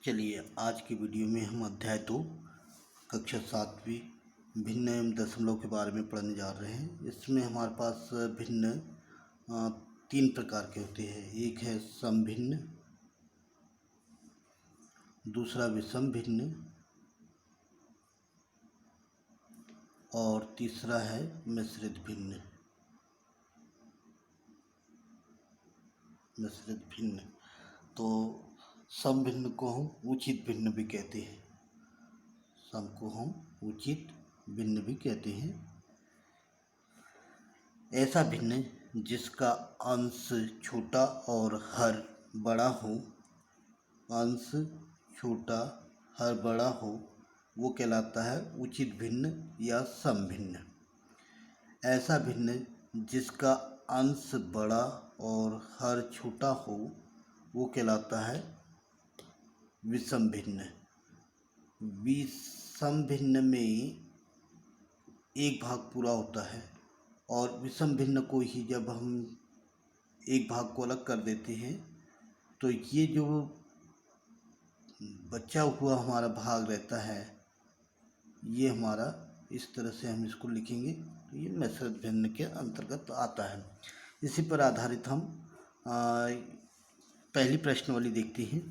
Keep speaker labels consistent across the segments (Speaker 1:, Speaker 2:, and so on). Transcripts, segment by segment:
Speaker 1: चलिए आज की वीडियो में हम अध्याय 2 कक्षा 7वीं भिन्न एवं दशमलव के बारे में पढ़ने जा रहे हैं। इसमें हमारे पास भिन्न 3 प्रकार के होते हैं। एक है समभिन्न, दूसरा विषम भिन्न और तीसरा है मिश्रित भिन्न। तो समभिन्न को हम उचित भिन्न भी कहते हैं। सम को हम उचित भिन्न भी कहते हैं। ऐसा भिन्न जिसका अंश छोटा और हर बड़ा हो, अंश छोटा हर बड़ा हो, वो कहलाता है उचित भिन्न या समभिन्न। ऐसा भिन्न जिसका अंश बड़ा और हर छोटा हो, वो कहलाता है विषम भिन्न। विषम भिन्न में एक भाग पूरा होता है और विषम भिन्न को ही जब हम एक भाग को अलग कर देते हैं तो ये जो बचा हुआ हमारा भाग रहता है, ये हमारा इस तरह से हम इसको लिखेंगे तो ये मिश्रित भिन्न के अंतर्गत आता है। इसी पर आधारित हम पहली प्रश्नावली देखते हैं।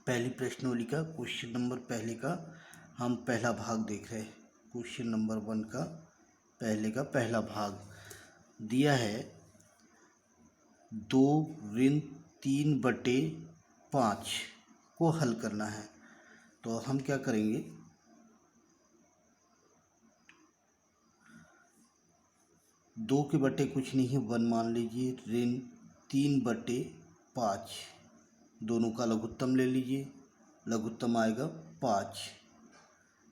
Speaker 1: पहली प्रश्नावली का क्वेश्चन नंबर पहले का हम पहला भाग देख रहे हैं। क्वेश्चन नंबर 1 का पहले का पहला भाग दिया है 2 ऋण 3/5 को हल करना है। तो हम क्या करेंगे, दो के बटे कुछ नहीं है 1 मान लीजिए, ऋण 3/5 दोनों का लघुत्तम ले लीजिए, लघुत्तम आएगा 5।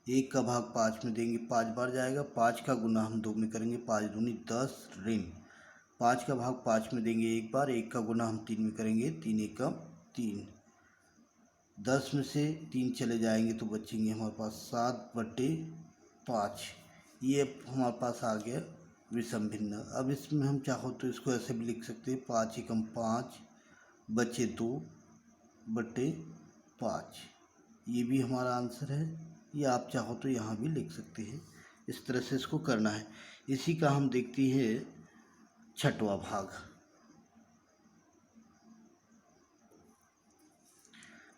Speaker 1: 1 का भाग 5 में देंगे 5 बार जाएगा, 5 का गुना हम 2 में करेंगे, 5 दूनी 10 ऋण 5 का भाग 5 में देंगे 1 बार, 1 का गुना हम 3 में करेंगे, 3 1 का 3। 10 में से 3 चले जाएंगे तो बचेंगे हमारे पास 7/5। ये हमारे पास आ गया विषम भिन्न। अब इसमें हम चाहो तो इसको ऐसे भी लिख सकते हैं, 5 एकम 5 बचे 2/5। ये भी हमारा आंसर है। या आप चाहो तो यहाँ भी लिख सकते हैं। इस तरह से इसको करना है। इसी का हम देखते हैं छठवां भाग।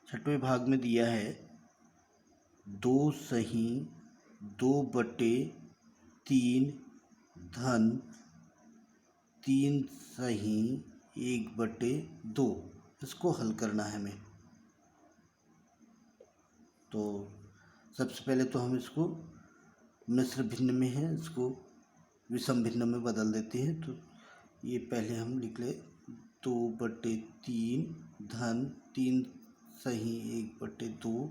Speaker 1: छठवें भाग में दिया है 2 सही 2/3 धन 3 सही 1/2। इसको हल करना है हमें। तो सबसे पहले तो हम इसको मिश्र भिन्न में है, इसको विषम भिन्न में बदल देते हैं। तो ये पहले हम लिख ले 2/3 धन 3 सही 1/2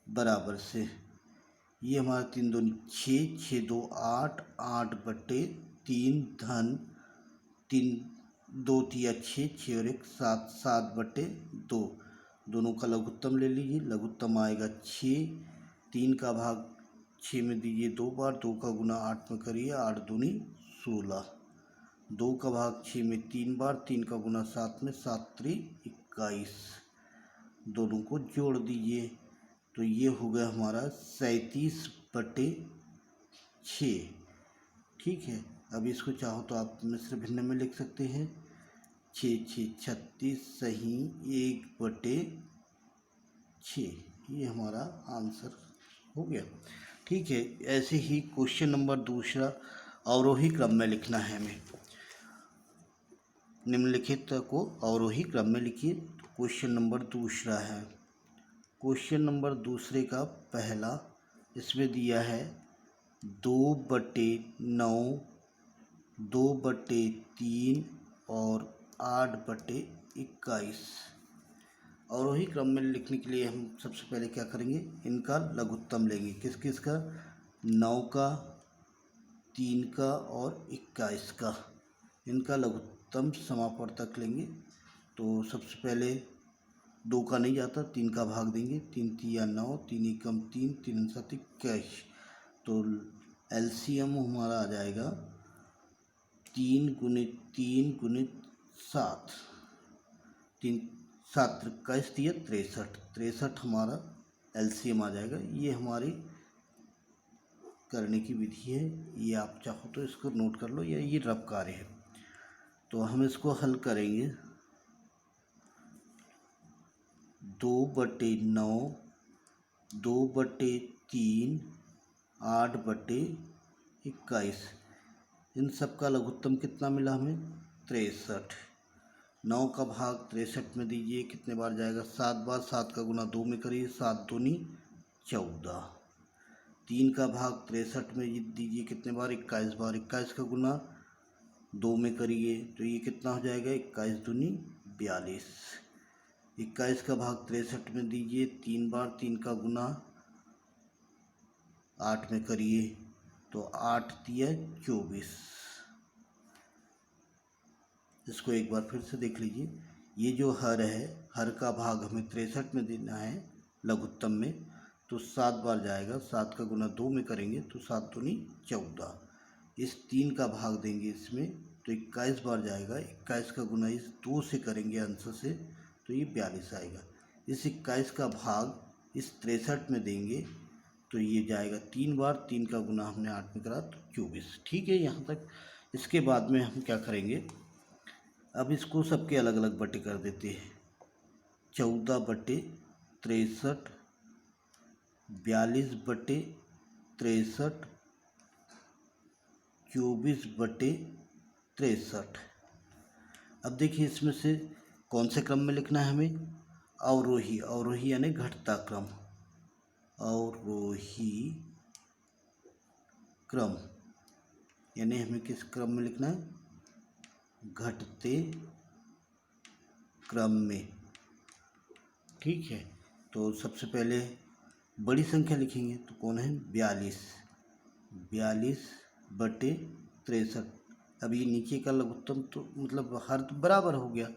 Speaker 1: बराबर से, ये हमारा 3 2 6 6 2 8 8/3 धन 3 2 3 6 6 और 1 7 7/2। दोनों का लघुत्तम ले लीजिए, लघुत्तम आएगा 6। 3 का भाग 6 में दीजिए 2 बार, 2 का गुना 8 में करिए, 8 दूनी 16। 2 का भाग 6 में 3 बार, 3 का गुना 7 में, 7 3 21। दोनों को जोड़ दीजिए तो ये हो गया हमारा 37/6। ठीक है। अब इसको चाहो तो आप मिश्र भिन्न में लिख सकते हैं, 6 6 36 सही 1/6। ये हमारा आंसर हो गया। ठीक है। ऐसे ही क्वेश्चन नंबर दूसरा अवरोही क्रम में लिखना है हमें। निम्नलिखित को अवरोही क्रम में लिखिए। क्वेश्चन नंबर दूसरा है। क्वेश्चन नंबर दूसरे का पहला, इसमें दिया है 2/9 2/3 और 8/21। अवरोही क्रम में लिखने के लिए हम सबसे पहले क्या करेंगे, इनका लघुत्तम लेंगे। किस किस का, 9 का, 3 का और 21 का। इनका लघुत्तम समापवर्तक लेंगे। तो सबसे पहले 2 का नहीं जाता, 3 का भाग देंगे, 3 3 9 3 एकम 3 3 7 21। तो एलसीएम हमारा आ जाएगा 3 × 3 × 7, 3 7 21 दिया 63, 63 हमारा एलसीएम आ जाएगा। ये हमारी करने की विधि है, ये आप चाहो तो इसको नोट कर लो, या ये रफ कार्य है। तो हम इसको हल करेंगे। 2/9, 2/3, 8/21, इन सब का लघुत्तम कितना मिला हमें? 63। 9 का भाग 63 में दीजिए, कितने बार जाएगा? 7 बार। 7 का गुना 2 में करिए, 7 दूनी 14। 3 का भाग 63 में दीजिए, कितने बार? 21 बार। 21 का गुना 2 में करिए, तो ये कितना हो जाएगा? 21 दूनी 42। 21 का भाग 63 में दीजिए 3 बार। 3 का गुना 8 में करिए, तो 8 दिया 24। इसको एक बार फिर से देख लीजिए। ये जो हर है, हर का भाग हमें 63 में देना है लघुत्तम में, तो 7 बार जाएगा। 7 का गुना 2 में करेंगे, तो 7 दूनी 14। इस 3 का भाग देंगे इसमें, तो 21 बार जाएगा। 21 का गुना इस 2 से करेंगे अंश से, तो ये 42 आएगा। इस 21 का भाग इस 63 में देंगे, तो ये जाएगा 3 बार। 3 का गुना हमने 8 में करा, तो 24। ठीक है यहाँ तक। इसके बाद में हम क्या करेंगे, अब इसको सबके अलग अलग बटे कर देते हैं। 14/63, 42/63, 24/63। अब देखिए इसमें से कौन से क्रम में लिखना है हमें? अवरोही, अवरोही यानी घटता क्रम, अवरोही क्रम यानी हमें किस क्रम में लिखना है? घटते क्रम में। ठीक है, तो सबसे पहले बड़ी संख्या लिखेंगे, तो कौन है? 42, 42/63। अब ये नीचे का लघुत्तम तो मतलब हर तो बराबर हो गया,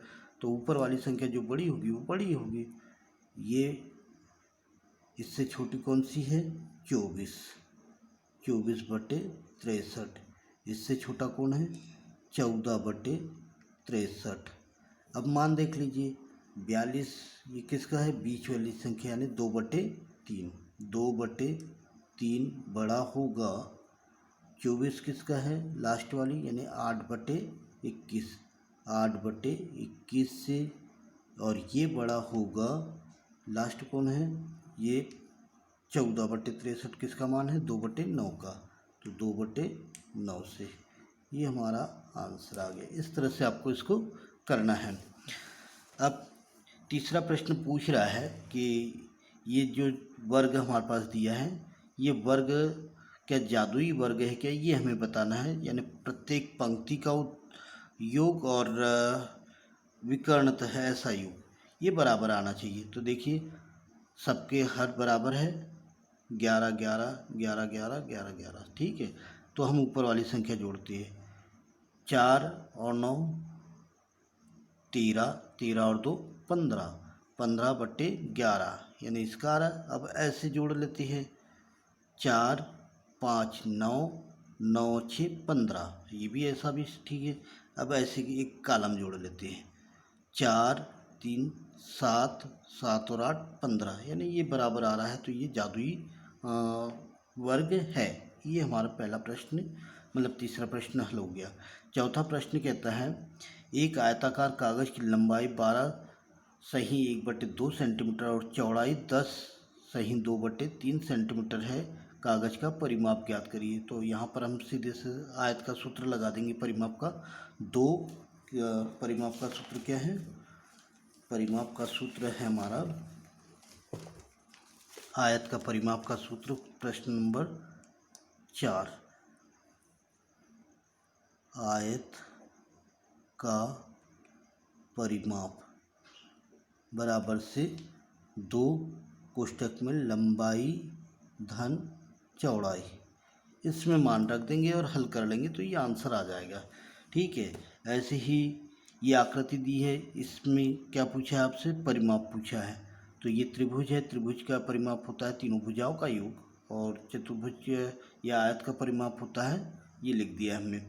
Speaker 1: तो ऊपर वाली संख्या जो बड़ी होगी वो बड़ी होगी। ये इससे छोटी कौन सी है? 24, 24/63। इससे छोटा कौन है? 14/63। अब मान देख लीजिए, 42 ये किसका है? बीच वाली संख्या यानी 2/3। 2/3 बड़ा होगा। 24 किसका है? लास्ट वाली यानी 8/21। 8/21 से, और ये बड़ा होगा, लास्ट कौन है? ये 14/63 किसका मान है? 2/9 का, तो 2/9 से। ये हमारा आंसर आ गया। इस तरह से आपको इसको करना है। अब तीसरा प्रश्न पूछ रहा है कि ये जो वर्ग हमारे पास दिया है, ये वर्ग क्या जादुई वर्ग है क्या? ये हमें बताना है। यानी प्रत्येक पंक्ति का योग और विकर्णतः है ऐसा योग, ये बराबर आना चाहिए। तो देखिए सबके हर बराबर है, 11 11 11 11 11 11। ठीक है, तो हम ऊपर वाली संख्या जोड़ते हैं। 4 और 9 13, 13 और 2 15, 15/11 यानी इसका आ रहा है। अब ऐसे जोड़ लेते हैं, 4 5 9, 9 6 15, ये भी ऐसा भी ठीक है। अब ऐसे एक कॉलम जोड़ लेते हैं, 4 3 7, 7 और 8 15, यानी ये बराबर आ रहा है। तो ये जादुई वर्ग है। ये हमारा पहला प्रश्न मतलब तीसरा प्रश्न हल हो गया। चौथा प्रश्न कहता है, एक आयताकार कागज की लंबाई 12 सही 1/2 सेंटीमीटर और चौड़ाई 10 सही 2/3 सेंटीमीटर है। कागज का परिमाप ज्ञात करिए। तो यहाँ पर हम सीधे से आयत का सूत्र लगा देंगे परिमाप का। परिमाप का सूत्र क्या है? परिमाप का सूत्र है हमारा, आयत का परिमाप का सूत्र प्रश्न नंबर 4। आयत का परिमाप बराबर से 2 कोष्ठक में लंबाई धन चौड़ाई, इसमें मान रख देंगे और हल कर लेंगे, तो ये आंसर आ जाएगा। ठीक है, ऐसे ही ये आकृति दी है, इसमें क्या पूछा है आपसे? परिमाप पूछा है। तो ये त्रिभुज है, त्रिभुज का परिमाप होता है तीनों भुजाओं का योग, और चतुर्भुज या आयत का परिमाप होता है, ये लिख दिया हमने।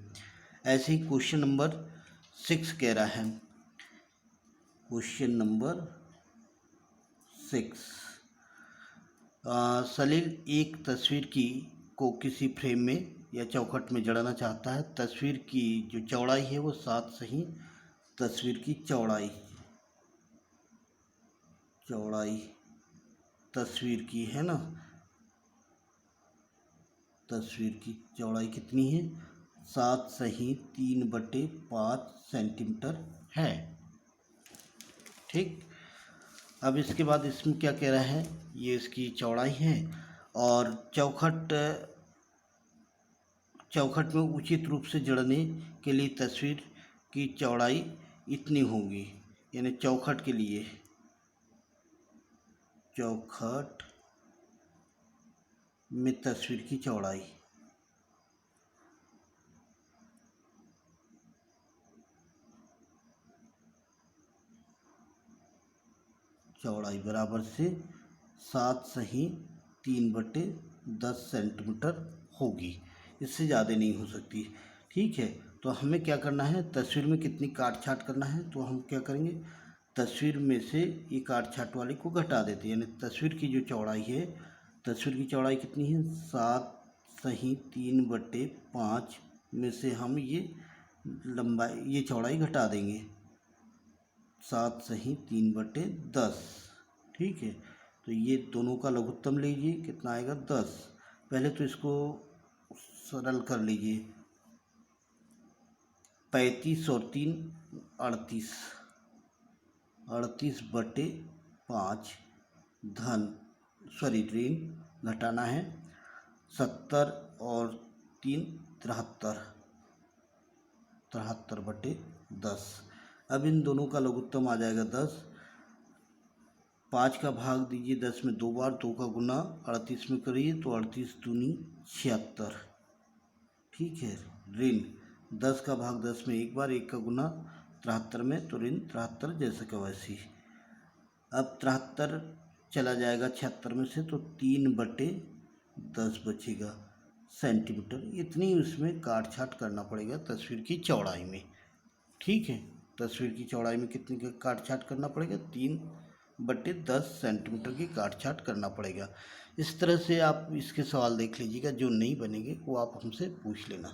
Speaker 1: ऐसे ही क्वेश्चन नंबर 6 कह रहा है, क्वेश्चन नंबर 6। सलील एक तस्वीर को किसी फ्रेम में या चौखट में जड़ाना चाहता है। तस्वीर की जो चौड़ाई है वो 7 सही। तस्वीर की चौड़ाई तस्वीर की है ना, तस्वीर की चौड़ाई कितनी है? 7 सही 3/5 सेंटीमीटर है। ठीक, अब इसके बाद इसमें क्या कह रहा है, ये इसकी चौड़ाई है और चौखट में उचित रूप से जड़ने के लिए तस्वीर की चौड़ाई इतनी होगी। यानी चौखट के लिए चौखट में तस्वीर की चौड़ाई बराबर से 7 सही 3/10 सेंटीमीटर होगी। इससे ज़्यादा नहीं हो सकती। ठीक है, तो हमें क्या करना है, तस्वीर में कितनी काट छाट करना है, तो हम क्या करेंगे, तस्वीर में से ये काट छाट वाले को घटा देते हैं। यानी तस्वीर की जो चौड़ाई है, तस्वीर की चौड़ाई कितनी है, 7 सही 3/5 में से हम ये चौड़ाई घटा देंगे, 7 सही 3/10। ठीक है, तो ये दोनों का लघुत्तम लीजिए, कितना आएगा 10। पहले तो इसको सरल कर लीजिए, 35 और 3 38, 38/5 ऋण घटाना है 70 और 3 73, 73/10। अब इन दोनों का लघुत्तम आ जाएगा 10। 5 का भाग दीजिए 10 में 2 बार, 2 का गुना 38 में करिए तो 38 दूनी 76। ठीक है, ऋण 10 का भाग 10 में 1 बार, 1 का गुना 73 में, तो ऋण 73 जैसे का वैसी। अब 73 चला जाएगा 76 में से, तो 3/10 बचेगा सेंटीमीटर। इतनी उसमें काट छाट करना पड़ेगा तस्वीर की चौड़ाई में। ठीक है, तस्वीर की चौड़ाई में कितनी काट छाट करना पड़ेगा, 3/10 सेंटीमीटर की काट छाट करना पड़ेगा। इस तरह से आप इसके सवाल देख लीजिएगा, जो नहीं बनेंगे वो आप हमसे पूछ लेना।